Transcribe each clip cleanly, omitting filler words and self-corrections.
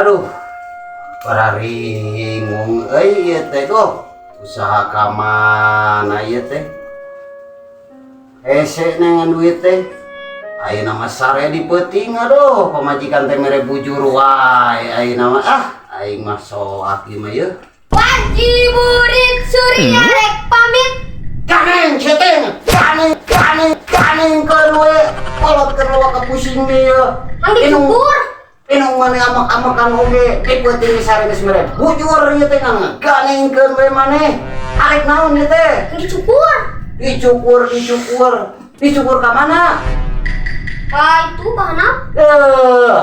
Aduh, bararingung ieu teh tuh. Usaha ka mana ieu teh? Hese nengan duit teh. Ayeuna mah sare di peuting, aduh, pamajikan teh mere bujur wae ayeuna mah aing mah soak ieu mah yeuh. Panci murid Surya rek pamit. Kaneng ceteng, kaneng kedue kolot kedua ka pusing dia. Angge cukur. Inung mane amak-amakan oge dipeuting sare geus mere bujur ieu teh ganengkeun we maneh. Arek naon ieu teh? Angge cukur. Dicukur ka mana? Ka itu bahana.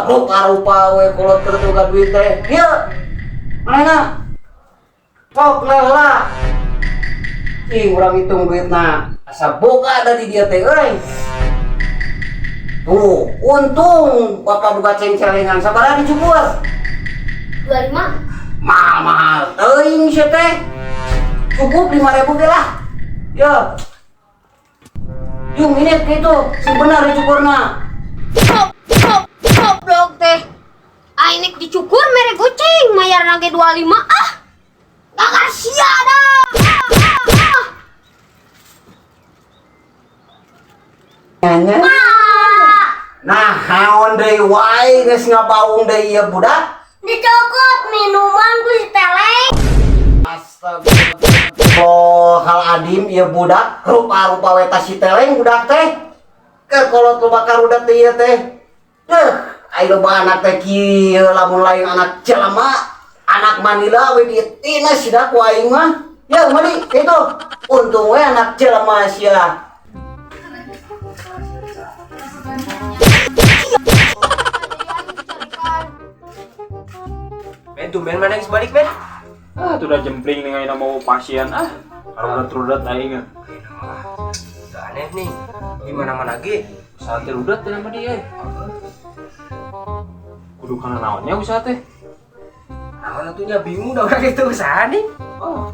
Rupa-rupa we kolot kedua ka duit teh. Ieu. Manehna? Sok leula. Ih, urang hitung duitna. Asa boga da di dia teh euy. Tuh, untung bapak buka ceng-celengan sabaraha dicukur. 25. Mahal teuing sia teh. Cukup 5.000 ge lah. Ya. Yung minit gitu, sebenar dicukurna. Goblok teh. Ainek dicukur mere goceng mayarna ge 25. Gak sia dah. Nah, haon deui wae geus ngabaung deui ieu budak. Dicokot minuman ku si teleng. Astagfirullahaladzim ieu budak rupa-rupa we tas si teleng budak teh. Keur kolot loba karudat teh ieu teh. Aya loba anak teh kieu lamun lain anak jelema, anak Manila we ditina sia ku aing mah. Ya mani kitu. Untung we anak jelema sia. Ben, tumben mana yang sebalik, Ben? Tuh udah jempling nih ngaina mau pasien, rudat-rudat aing. Udah aneh nih, dimana-mana ge Usaha teh rudat teh nama dia. Kudu kana naonnya usaha teh? naon atunya bingung dah orang itu usaha nih. Oh.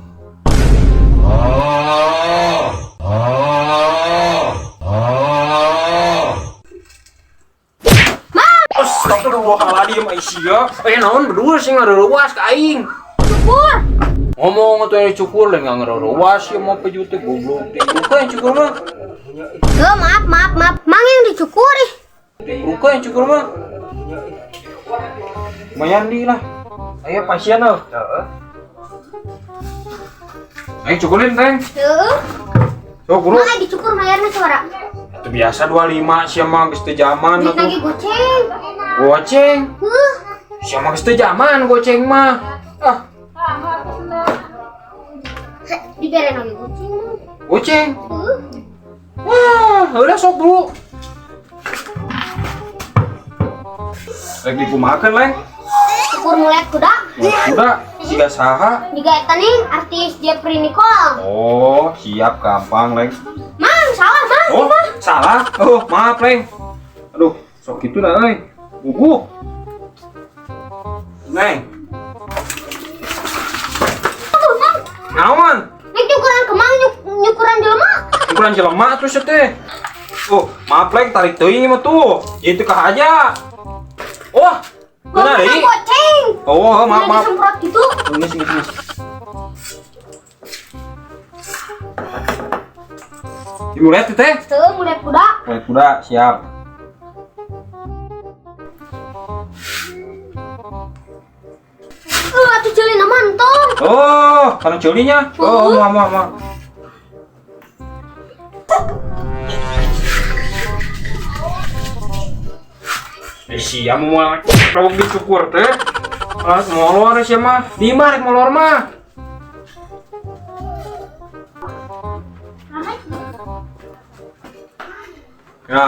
Astagfirullahaladzim Aisyah. Naon berdua sih ngarerewas ka aing. Cukur. Ngomong atuh yang cukur lain ngarerewas ya mau pejut teh goblok. Buka yang cukur mah. Maaf. Mang yang dicukur ih. Buka yang cukur mah. Lumayan di lah. Ayo pasien loh. Ayo cukurin teng. Heeh. Sok guru. Mang dicukur mayarna suara. Itu biasa 25 sia mah geus teu zaman Duit lagi atuh. goceng. Goceng. Sia mah geus teu zaman goceng mah. Dibere lagi goceng. Goceng. Wah, udah sok dulu. Lagi kumakeun leng. Cukur mulai kuda. Udah, siga saha? Juga eta nih artis Jeffrey Nicole. Oh, siap gampang leng. Mang, salah mang. Oh, salah. Oh, maaf leng. Aduh, sok gitu dah euy. Bubuk. Neng, Aduh, mang. naon? Nek nyukuran kemang nyukuran jelema. Ukuran jelema terus teh. Oh, maaf leng, tarik teuing mah tuh. Itu kah aja. Oh, benar Goceng deui. goceng. Oh, maaf. Disemprot gitu. Ini. Dimulai tuh teh. Tuh mulai kuda. Mulai kuda, siap. Atuh ceulina mantong. Oh, karena colinya. Oh, mama. Siapa mau kalau dicukur teh? Molor sih mah. Di mah molor mah. Ya,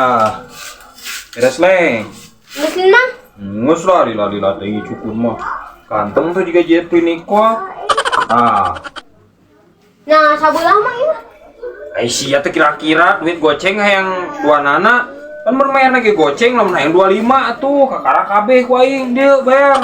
beres leng. Geus lenang. Ngus lah lila tinggi cukur mah. Kantong tuh juga Jeffrey Nicole. Nah, sabelah mah ieu. Aisyah teh kira-kira duit goceng yang dua nana kan bermain lagi goceng lamun hayang 25 atuh kakara kabeh ku aing dieu bayar.